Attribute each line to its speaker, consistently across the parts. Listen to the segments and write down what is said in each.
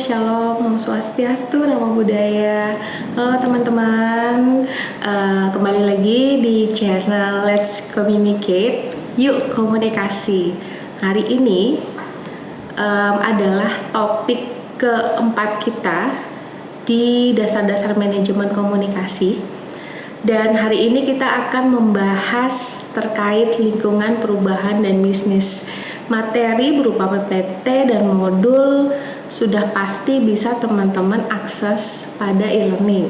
Speaker 1: Shalom, Om Swastiastu, Namo Buddhaya. Halo teman-teman, kembali lagi di channel Let's Communicate. Yuk komunikasi. Hari ini adalah topik keempat kita di dasar-dasar manajemen komunikasi. Dan hari ini kita akan membahas terkait lingkungan perubahan dan bisnis. Materi berupa PPT dan modul sudah pasti bisa teman-teman akses pada e-learning.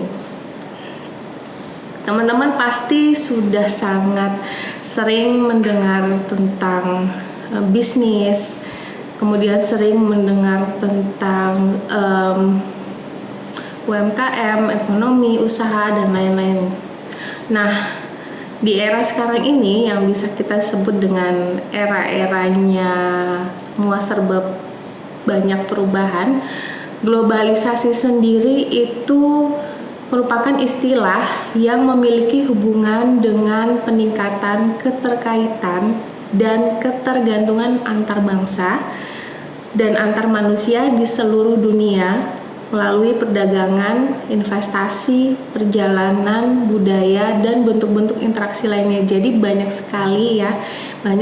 Speaker 1: Teman-teman pasti sudah sangat sering mendengar tentang bisnis, kemudian sering mendengar tentang UMKM, ekonomi, usaha, dan lain-lain. Nah, di era sekarang ini yang bisa kita sebut dengan era-eranya semua serba banyak perubahan, globalisasi sendiri itu merupakan istilah yang memiliki hubungan dengan peningkatan keterkaitan dan ketergantungan antar bangsa dan antar manusia di seluruh dunia melalui perdagangan, investasi, perjalanan, budaya, dan bentuk-bentuk interaksi lainnya. Jadi banyak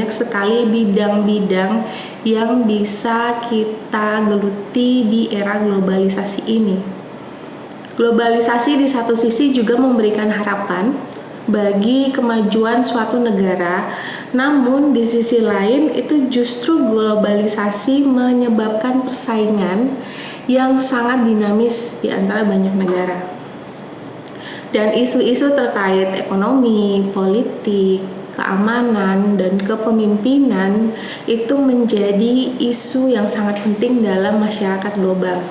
Speaker 1: sekali bidang-bidang yang bisa kita geluti di era globalisasi ini. Globalisasi di satu sisi juga memberikan harapan bagi kemajuan suatu negara, namun di sisi lain itu justru globalisasi menyebabkan persaingan yang sangat dinamis di antara banyak negara. Dan isu-isu terkait ekonomi, politik, keamanan, dan kepemimpinan itu menjadi isu yang sangat penting dalam masyarakat global.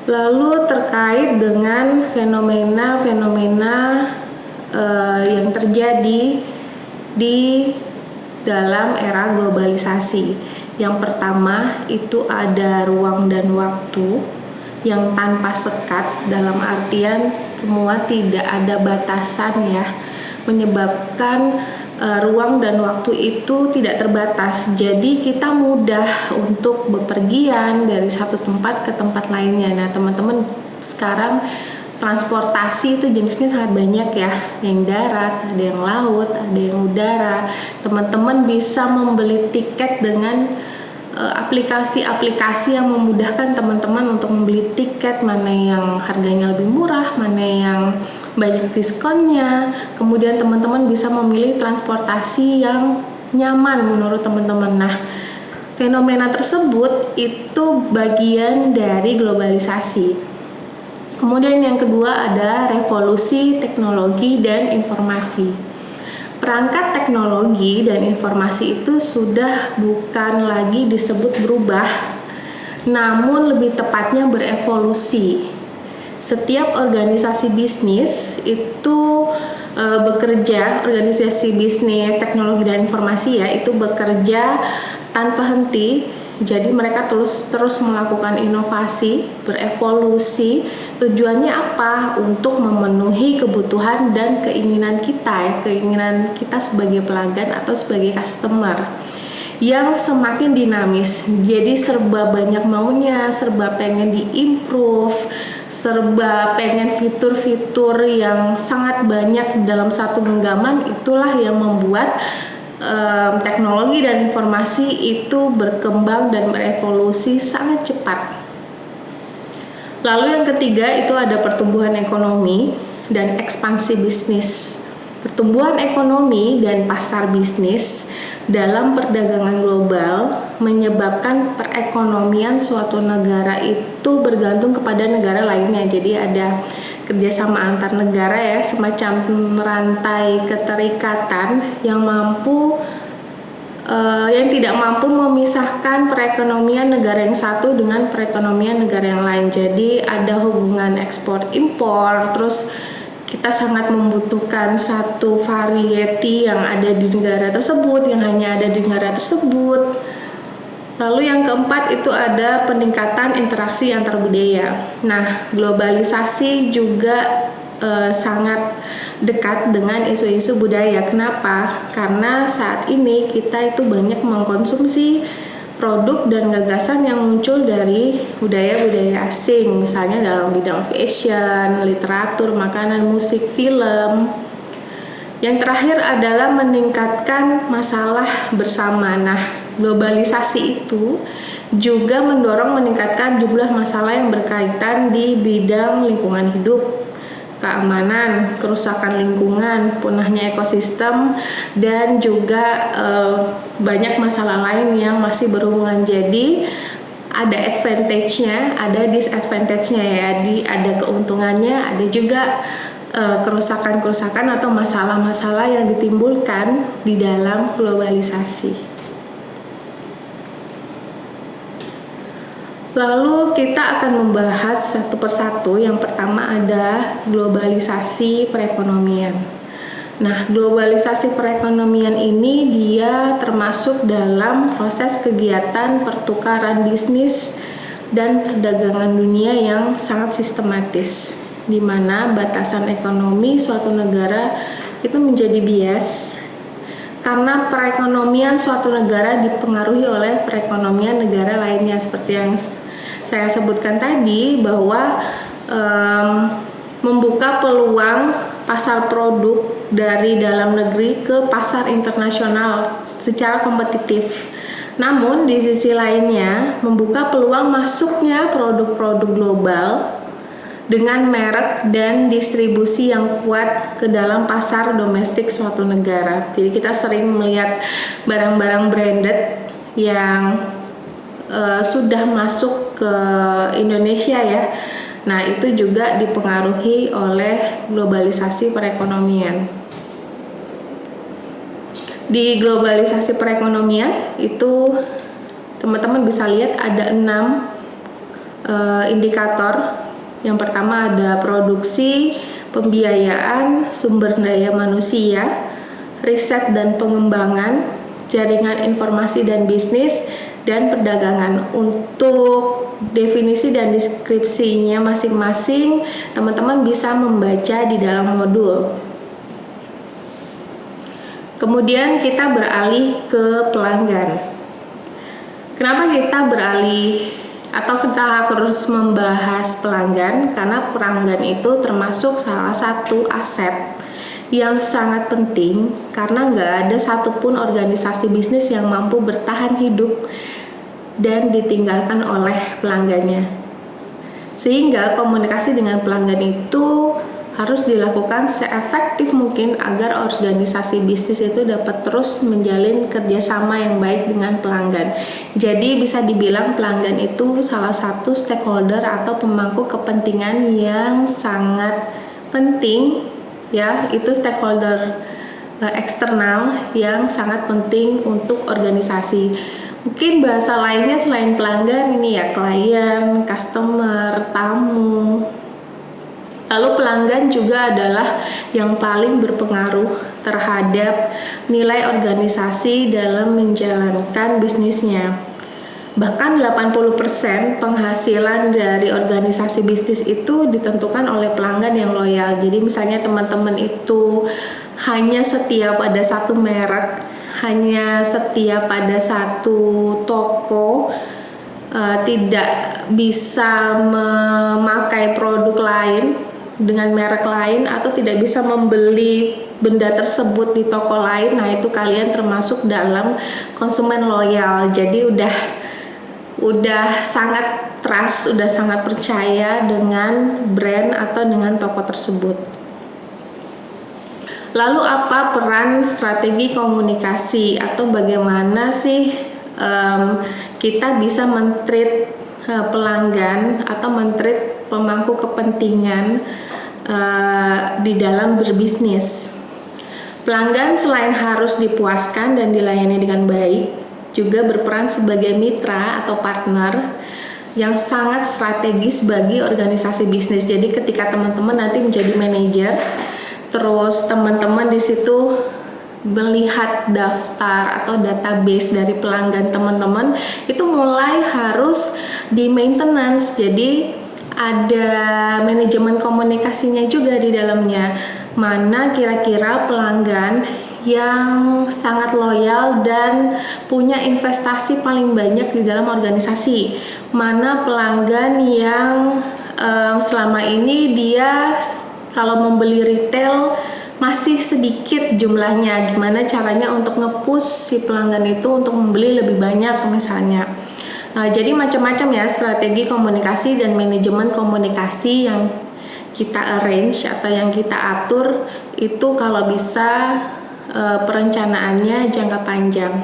Speaker 1: Lalu terkait dengan fenomena-fenomena yang terjadi di dalam era globalisasi. Yang pertama itu ada ruang dan waktu yang tanpa sekat, dalam artian semua tidak ada batasan ya, menyebabkan ruang dan waktu itu tidak terbatas. Jadi kita mudah untuk bepergian dari satu tempat ke tempat lainnya. Nah, teman-teman, sekarang transportasi itu jenisnya sangat banyak ya, yang darat, ada yang laut, ada yang udara. Teman-teman bisa membeli tiket dengan aplikasi-aplikasi yang memudahkan teman-teman untuk membeli tiket, mana yang harganya lebih murah, mana yang banyak diskonnya. Kemudian teman-teman bisa memilih transportasi yang nyaman menurut teman-teman. Nah, fenomena tersebut itu bagian dari globalisasi. Kemudian yang kedua ada revolusi teknologi dan informasi. Perangkat teknologi dan informasi itu sudah bukan lagi disebut berubah, namun lebih tepatnya berevolusi. Setiap organisasi bisnis itu organisasi bisnis, teknologi dan informasi ya, itu bekerja tanpa henti. Jadi mereka terus melakukan inovasi, berevolusi. Tujuannya apa? Untuk memenuhi kebutuhan dan keinginan kita sebagai pelanggan atau sebagai customer yang semakin dinamis. Jadi serba banyak maunya, serba pengen diimprove, serba pengen fitur-fitur yang sangat banyak dalam satu genggaman. Itulah yang membuat teknologi dan informasi itu berkembang dan berevolusi sangat cepat. Lalu yang ketiga itu ada pertumbuhan ekonomi dan ekspansi bisnis. Pertumbuhan ekonomi dan pasar bisnis dalam perdagangan global menyebabkan perekonomian suatu negara itu bergantung kepada negara lainnya. Jadi ada kerjasama antar negara ya, semacam rantai keterikatan yang tidak mampu memisahkan perekonomian negara yang satu dengan perekonomian negara yang lain. Jadi ada hubungan ekspor impor, terus kita sangat membutuhkan satu variety yang ada di negara tersebut, yang hanya ada di negara tersebut. Lalu yang keempat itu ada peningkatan interaksi antar budaya. Nah, globalisasi juga sangat dekat dengan isu-isu budaya. Kenapa? Karena saat ini kita itu banyak mengkonsumsi produk dan gagasan yang muncul dari budaya-budaya asing, misalnya dalam bidang fashion, literatur, makanan, musik, film. Yang terakhir adalah meningkatkan masalah bersama. Nah, globalisasi itu juga mendorong meningkatkan jumlah masalah yang berkaitan di bidang lingkungan hidup, keamanan, kerusakan lingkungan, punahnya ekosistem, dan juga banyak masalah lain yang masih berhubungan. Jadi ada advantage-nya, ada disadvantage-nya ya. Ada keuntungannya, ada juga kerusakan-kerusakan atau masalah-masalah yang ditimbulkan di dalam globalisasi. Lalu kita akan membahas satu persatu. Yang pertama ada globalisasi perekonomian. Nah, globalisasi perekonomian ini dia termasuk dalam proses kegiatan pertukaran bisnis dan perdagangan dunia yang sangat sistematis, di mana batasan ekonomi suatu negara itu menjadi bias karena perekonomian suatu negara dipengaruhi oleh perekonomian negara lainnya, seperti yang saya sebutkan tadi, bahwa membuka peluang pasar produk dari dalam negeri ke pasar internasional secara kompetitif. Namun di sisi lainnya membuka peluang masuknya produk-produk global dengan merek dan distribusi yang kuat ke dalam pasar domestik suatu negara. Jadi kita sering melihat barang-barang branded yang sudah masuk ke Indonesia ya. Nah, itu juga dipengaruhi oleh globalisasi perekonomian. Di globalisasi perekonomian itu teman-teman bisa lihat ada 6 indikator. Yang pertama ada produksi, pembiayaan, sumber daya manusia, riset dan pengembangan, jaringan informasi dan bisnis, dan perdagangan. Untuk definisi dan deskripsinya masing-masing, teman-teman bisa membaca di dalam modul. Kemudian kita beralih ke pelanggan. Kenapa kita beralih atau kita harus membahas pelanggan? Karena pelanggan itu termasuk salah satu aset yang sangat penting, karena nggak ada satupun organisasi bisnis yang mampu bertahan hidup dan ditinggalkan oleh pelanggannya. Sehingga komunikasi dengan pelanggan itu harus dilakukan seefektif mungkin agar organisasi bisnis itu dapat terus menjalin kerjasama yang baik dengan pelanggan. Jadi bisa dibilang pelanggan itu salah satu stakeholder atau pemangku kepentingan yang sangat penting ya. Itu stakeholder eksternal yang sangat penting untuk organisasi. Mungkin bahasa lainnya selain pelanggan ini ya klien, customer, tamu. Lalu pelanggan juga adalah yang paling berpengaruh terhadap nilai organisasi dalam menjalankan bisnisnya. Bahkan 80% penghasilan dari organisasi bisnis itu ditentukan oleh pelanggan yang loyal. Jadi misalnya teman-teman itu hanya setia pada satu merek, hanya setia pada satu toko, tidak bisa memakai produk lain dengan merek lain atau tidak bisa membeli benda tersebut di toko lain, nah itu kalian termasuk dalam konsumen loyal. Jadi udah sangat trust, udah sangat percaya dengan brand atau dengan toko tersebut. Lalu apa peran strategi komunikasi atau bagaimana sih kita bisa men-treat pelanggan atau men-treat pemangku kepentingan di dalam berbisnis. Pelanggan selain harus dipuaskan dan dilayani dengan baik, juga berperan sebagai mitra atau partner yang sangat strategis bagi organisasi bisnis. Jadi ketika teman-teman nanti menjadi manajer, terus teman-teman di situ melihat daftar atau database dari pelanggan teman-teman, itu mulai harus di maintenance. Jadi ada manajemen komunikasinya juga di dalamnya. Mana kira-kira pelanggan yang sangat loyal dan punya investasi paling banyak di dalam organisasi. Mana pelanggan yang selama ini dia kalau membeli retail masih sedikit jumlahnya. Gimana caranya untuk nge-push si pelanggan itu untuk membeli lebih banyak misalnya. Jadi macam-macam ya strategi komunikasi dan manajemen komunikasi yang kita arrange atau yang kita atur itu kalau bisa perencanaannya jangka panjang.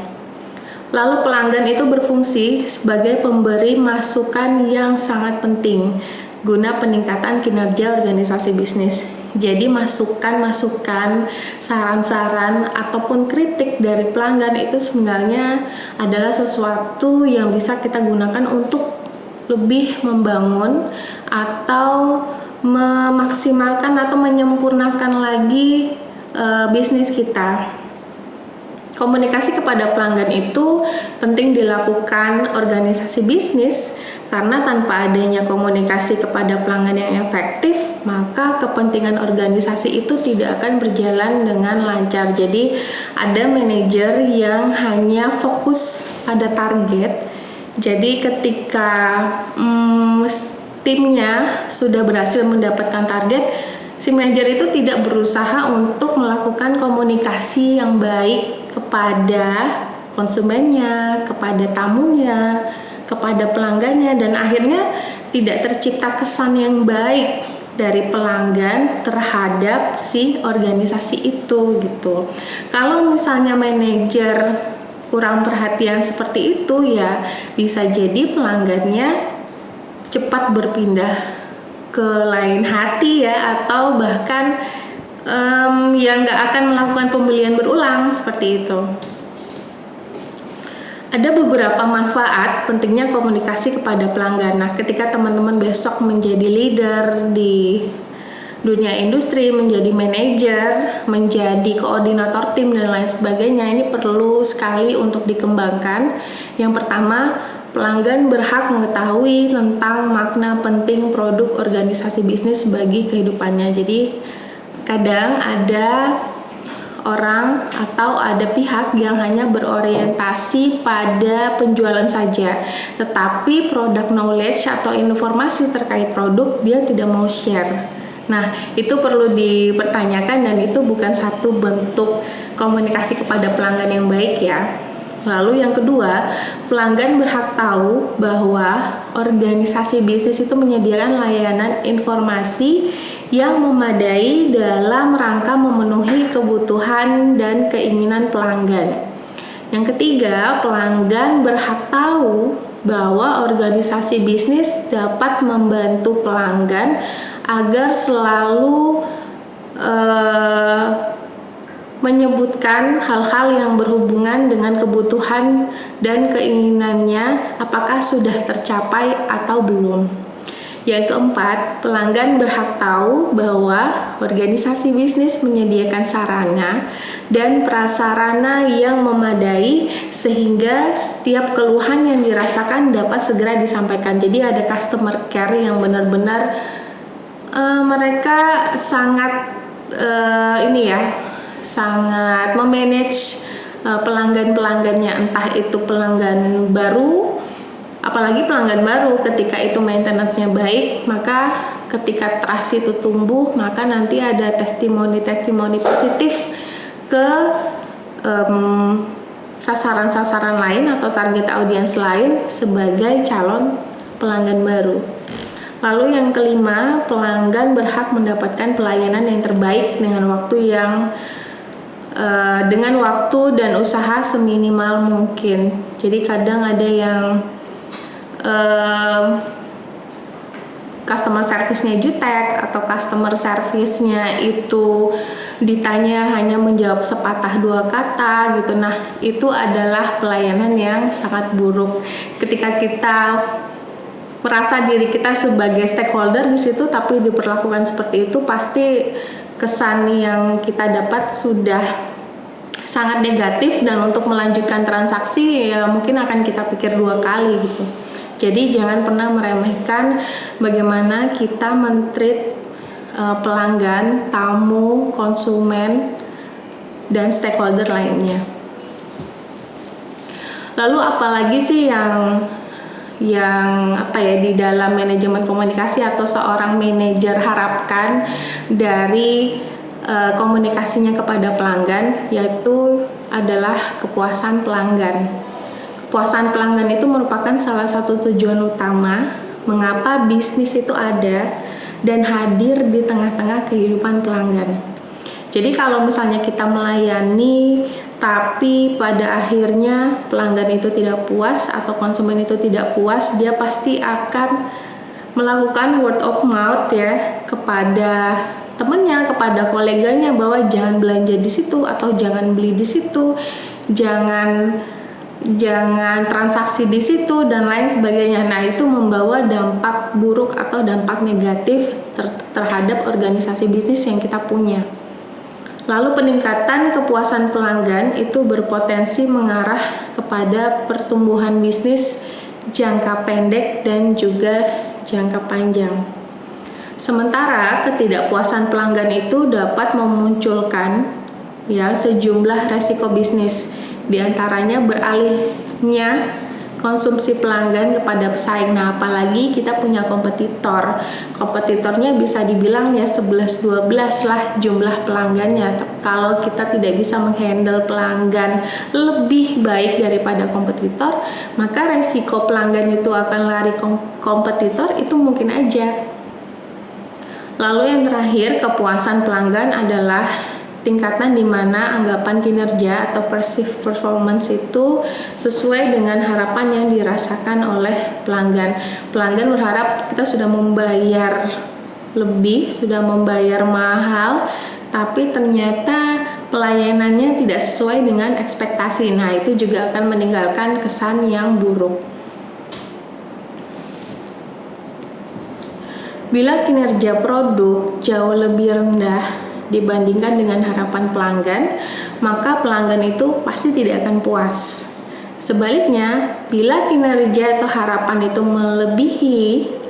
Speaker 1: Lalu pelanggan itu berfungsi sebagai pemberi masukan yang sangat penting guna peningkatan kinerja organisasi bisnis. Jadi masukan-masukan, saran-saran ataupun kritik dari pelanggan itu sebenarnya adalah sesuatu yang bisa kita gunakan untuk lebih membangun atau memaksimalkan atau menyempurnakan lagi bisnis kita. Komunikasi kepada pelanggan itu penting dilakukan organisasi bisnis karena tanpa adanya komunikasi kepada pelanggan yang efektif, maka kepentingan organisasi itu tidak akan berjalan dengan lancar. Jadi ada manajer yang hanya fokus pada target. Jadi ketika timnya sudah berhasil mendapatkan target, si manajer itu tidak berusaha untuk melakukan komunikasi yang baik kepada konsumennya, kepada tamunya, kepada pelanggannya, dan akhirnya tidak tercipta kesan yang baik dari pelanggan terhadap si organisasi itu gitu. Kalau misalnya manajer kurang perhatian seperti itu, ya bisa jadi pelanggannya cepat berpindah ke lain hati ya, atau bahkan yang nggak akan melakukan pembelian berulang seperti itu. Ada beberapa manfaat pentingnya komunikasi kepada pelanggan. Nah, ketika teman-teman besok menjadi leader di dunia industri, menjadi manajer, menjadi koordinator tim dan lain sebagainya, ini perlu sekali untuk dikembangkan. Yang pertama, pelanggan berhak mengetahui tentang makna penting produk organisasi bisnis bagi kehidupannya. Jadi kadang ada orang atau ada pihak yang hanya berorientasi pada penjualan saja, tetapi produk knowledge atau informasi terkait produk dia tidak mau share. Nah, itu perlu dipertanyakan dan itu bukan satu bentuk komunikasi kepada pelanggan yang baik ya. Lalu yang kedua, pelanggan berhak tahu bahwa organisasi bisnis itu menyediakan layanan informasi yang memadai dalam rangka memenuhi kebutuhan dan keinginan pelanggan. Yang ketiga, pelanggan berhak tahu bahwa organisasi bisnis dapat membantu pelanggan agar selalu menyebutkan hal-hal yang berhubungan dengan kebutuhan dan keinginannya apakah sudah tercapai atau belum. Yang keempat, pelanggan berhak tahu bahwa organisasi bisnis menyediakan sarana dan prasarana yang memadai sehingga setiap keluhan yang dirasakan dapat segera disampaikan. Jadi ada customer care yang benar-benar mereka sangat sangat memanage pelanggan-pelanggannya, entah itu pelanggan baru. Apalagi pelanggan baru, ketika itu maintenance-nya baik, maka ketika trust itu tumbuh, maka nanti ada testimoni-testimoni positif ke sasaran-sasaran lain atau target audiens lain sebagai calon pelanggan baru. Lalu yang kelima, pelanggan berhak mendapatkan pelayanan yang terbaik dengan waktu dan usaha seminimal mungkin. Jadi kadang ada yang customer service-nya jutek atau customer service-nya itu ditanya hanya menjawab sepatah dua kata gitu. Nah, itu adalah pelayanan yang sangat buruk. Ketika kita merasa diri kita sebagai stakeholder di situ tapi diperlakukan seperti itu, pasti kesan yang kita dapat sudah sangat negatif dan untuk melanjutkan transaksi ya mungkin akan kita pikir dua kali gitu. Jadi jangan pernah meremehkan bagaimana kita men-treat pelanggan, tamu, konsumen, dan stakeholder lainnya. Lalu apalagi sih yang di dalam manajemen komunikasi atau seorang manajer harapkan dari komunikasinya kepada pelanggan, yaitu adalah kepuasan pelanggan. Kepuasan pelanggan itu merupakan salah satu tujuan utama mengapa bisnis itu ada dan hadir di tengah-tengah kehidupan pelanggan. Jadi kalau misalnya kita melayani tapi pada akhirnya pelanggan itu tidak puas atau konsumen itu tidak puas, dia pasti akan melakukan word of mouth ya kepada temannya, kepada koleganya bahwa jangan belanja di situ atau jangan beli di situ, jangan transaksi di situ dan lain sebagainya. Nah, itu membawa dampak buruk atau dampak negatif terhadap organisasi bisnis yang kita punya. Lalu peningkatan kepuasan pelanggan itu berpotensi mengarah kepada pertumbuhan bisnis jangka pendek dan juga jangka panjang. Sementara ketidakpuasan pelanggan itu dapat memunculkan sejumlah resiko bisnis, di antaranya beralihnya konsumsi pelanggan kepada pesaing. Nah, apalagi kita punya kompetitornya bisa dibilang 11-12 lah jumlah pelanggannya. Kalau kita tidak bisa menghandle pelanggan lebih baik daripada kompetitor, maka resiko pelanggan itu akan lari kompetitor, itu mungkin aja. Lalu yang terakhir, kepuasan pelanggan adalah tingkatan di mana anggapan kinerja atau perceived performance itu sesuai dengan harapan yang dirasakan oleh pelanggan. Pelanggan berharap kita sudah membayar lebih, sudah membayar mahal, tapi ternyata pelayanannya tidak sesuai dengan ekspektasi. Nah, itu juga akan meninggalkan kesan yang buruk. Bila kinerja produk jauh lebih rendah dibandingkan dengan harapan pelanggan, maka pelanggan itu pasti tidak akan puas. Sebaliknya, bila kinerja atau harapan itu melebihi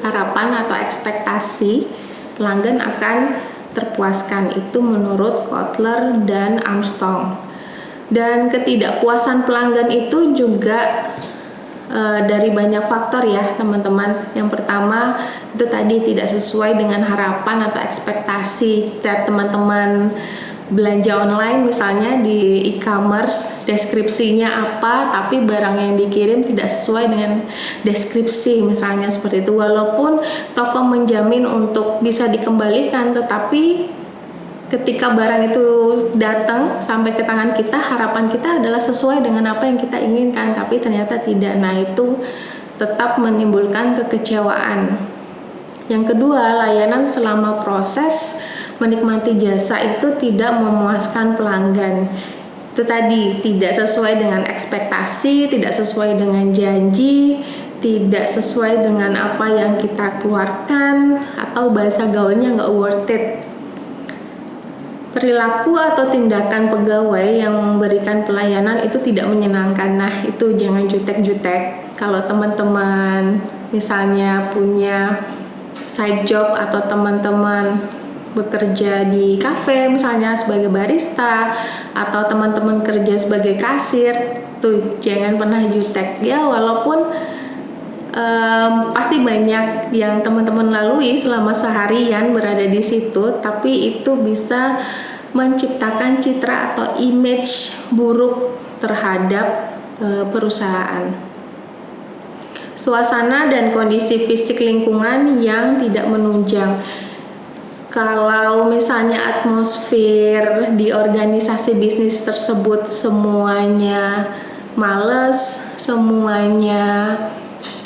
Speaker 1: harapan atau ekspektasi, pelanggan akan terpuaskan. Itu menurut Kotler dan Armstrong. Dan ketidakpuasan pelanggan itu juga dari banyak faktor ya teman-teman. Yang pertama itu tadi tidak sesuai dengan harapan atau ekspektasi. Teman-teman belanja online misalnya di e-commerce, deskripsinya apa tapi barang yang dikirim tidak sesuai dengan deskripsi misalnya seperti itu. Walaupun toko menjamin untuk bisa dikembalikan, tetapi ketika barang itu datang sampai ke tangan kita, harapan kita adalah sesuai dengan apa yang kita inginkan, tapi ternyata tidak. Nah, itu tetap menimbulkan kekecewaan. Yang kedua, layanan selama proses menikmati jasa itu tidak memuaskan pelanggan. Itu tadi, tidak sesuai dengan ekspektasi, tidak sesuai dengan janji, tidak sesuai dengan apa yang kita keluarkan, atau bahasa gaulnya nggak worth it. Perilaku atau tindakan pegawai yang memberikan pelayanan itu tidak menyenangkan. Nah, itu jangan jutek-jutek. Kalau teman-teman misalnya punya side job atau teman-teman bekerja di kafe misalnya sebagai barista atau teman-teman kerja sebagai kasir, tuh jangan pernah jutek. Ya, walaupun pasti banyak yang teman-teman lalui selama seharian berada di situ, tapi itu bisa menciptakan citra atau image buruk terhadap perusahaan. Suasana dan kondisi fisik lingkungan yang tidak menunjang. Kalau misalnya atmosfer di organisasi bisnis tersebut semuanya males, semuanya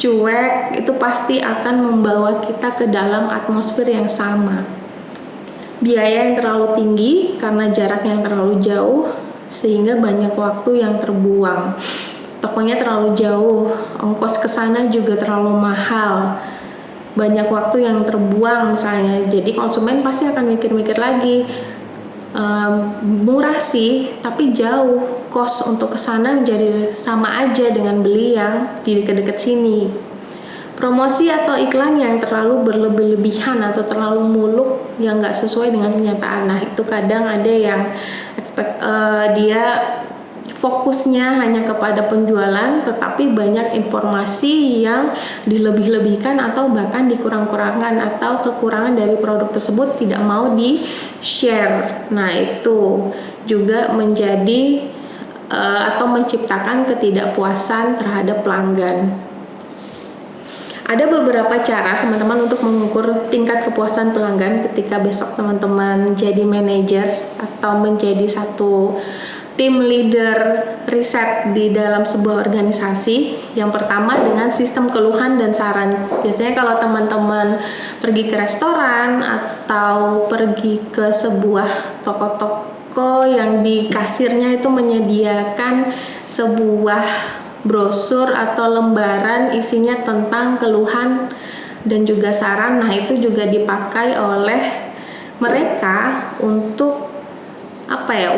Speaker 1: cuek, itu pasti akan membawa kita ke dalam atmosfer yang sama. Biaya yang terlalu tinggi karena jarak yang terlalu jauh sehingga banyak waktu yang terbuang. Tokonya terlalu jauh, ongkos ke sana juga terlalu mahal. Banyak waktu yang terbuang misalnya. Jadi konsumen pasti akan mikir-mikir lagi. Murah sih, tapi jauh. Kos untuk ke sana menjadi sama aja dengan beli yang di dekat-dekat sini. Promosi atau iklan yang terlalu berlebih-lebihan atau terlalu muluk yang nggak sesuai dengan kenyataan. Nah, itu kadang ada yang dia fokusnya hanya kepada penjualan, tetapi banyak informasi yang dilebih-lebihkan atau bahkan dikurang-kurangkan, atau kekurangan dari produk tersebut tidak mau di-share. Nah, itu juga menjadi atau menciptakan ketidakpuasan terhadap pelanggan. Ada beberapa cara teman-teman untuk mengukur tingkat kepuasan pelanggan ketika besok teman-teman jadi manajer atau menjadi satu tim leader riset di dalam sebuah organisasi. Yang pertama dengan sistem keluhan dan saran. Biasanya kalau teman-teman pergi ke restoran atau pergi ke sebuah toko-toko yang di kasirnya itu menyediakan sebuah brosur atau lembaran isinya tentang keluhan dan juga saran. Nah, itu juga dipakai oleh mereka untuk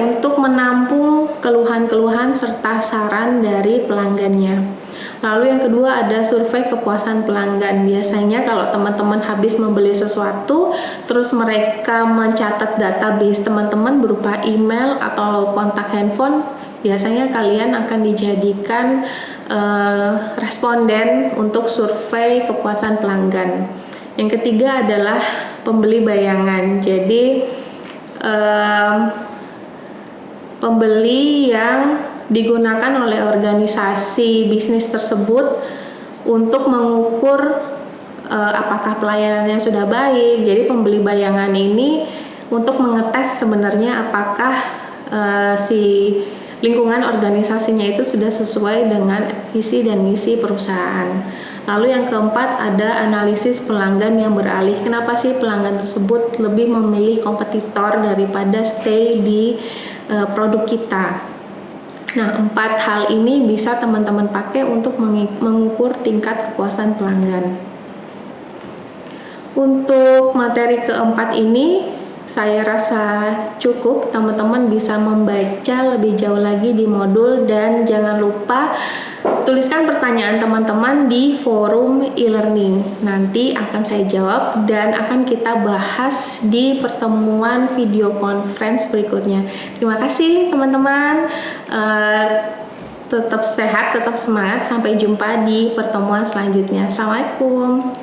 Speaker 1: untuk menampung keluhan-keluhan serta saran dari pelanggannya. Lalu yang kedua ada survei kepuasan pelanggan. Biasanya kalau teman-teman habis membeli sesuatu, terus mereka mencatat database teman-teman berupa email atau kontak handphone, biasanya kalian akan dijadikan responden untuk survei kepuasan pelanggan. Yang ketiga adalah pembeli bayangan. Jadi pembeli yang digunakan oleh organisasi bisnis tersebut untuk mengukur apakah pelayanannya sudah baik. Jadi pembeli bayangan ini untuk mengetes sebenarnya apakah si lingkungan organisasinya itu sudah sesuai dengan visi dan misi perusahaan. Lalu yang keempat ada analisis pelanggan yang beralih. Kenapa sih pelanggan tersebut lebih memilih kompetitor daripada stay di produk kita? Nah, 4 hal ini bisa teman-teman pakai untuk mengukur tingkat kepuasan pelanggan. Untuk materi keempat ini saya rasa cukup, teman-teman bisa membaca lebih jauh lagi di modul, dan jangan lupa tuliskan pertanyaan teman-teman di forum e-learning. Nanti akan saya jawab dan akan kita bahas di pertemuan video conference berikutnya. Terima kasih teman-teman. Tetap sehat, tetap semangat. Sampai jumpa di pertemuan selanjutnya. Assalamualaikum.